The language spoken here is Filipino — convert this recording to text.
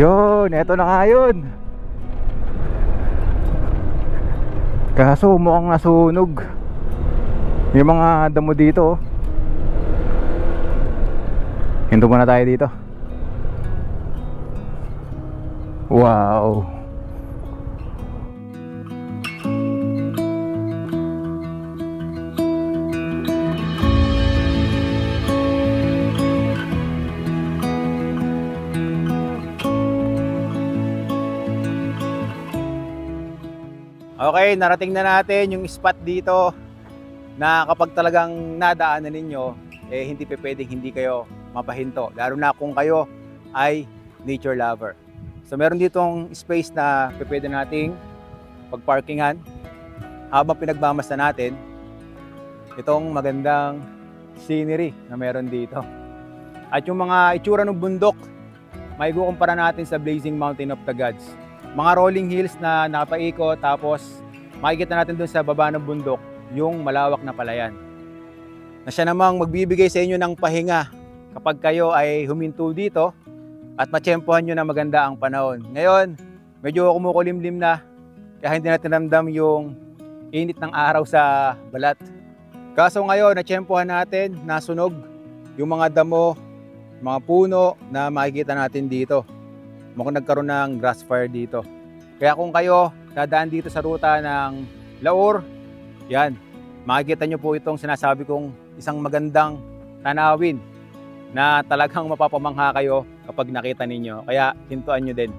Yun, eto na nga yun. Kaso mukhang nasunog yung mga damo dito. Hinto muna tayo dito. Wow. Okay, narating na natin yung spot dito na kapag talagang nadaanan ninyo, hindi pwedeng hindi kayo mapahinto. Lalo na kung kayo ay nature lover. So meron ditong space na pwede nating pagparkingan habang pinagmamasta natin itong magandang scenery na meron dito. At yung mga itsura ng bundok, may kukumpara natin sa Blazing Mountain of the Gods. Mga rolling hills na napaikot, tapos makikita natin dun sa baba ng bundok yung malawak na palayan. Na siya namang magbibigay sa inyo ng pahinga kapag kayo ay huminto dito at matsyempohan nyo na maganda ang panahon. Ngayon, medyo kumukulimlim na, kaya hindi natin ramdam yung init ng araw sa balat. Kaso ngayon, natsyempohan natin, nasunog yung mga damo, mga puno na makikita natin dito. Mukhang nagkaroon ng grass fire dito. Kaya kung kayo dadaan dito sa ruta ng Laur, yan, makikita nyo po itong sinasabi kong isang magandang tanawin na talagang mapapamangha kayo kapag nakita ninyo. Kaya hintuan nyo din.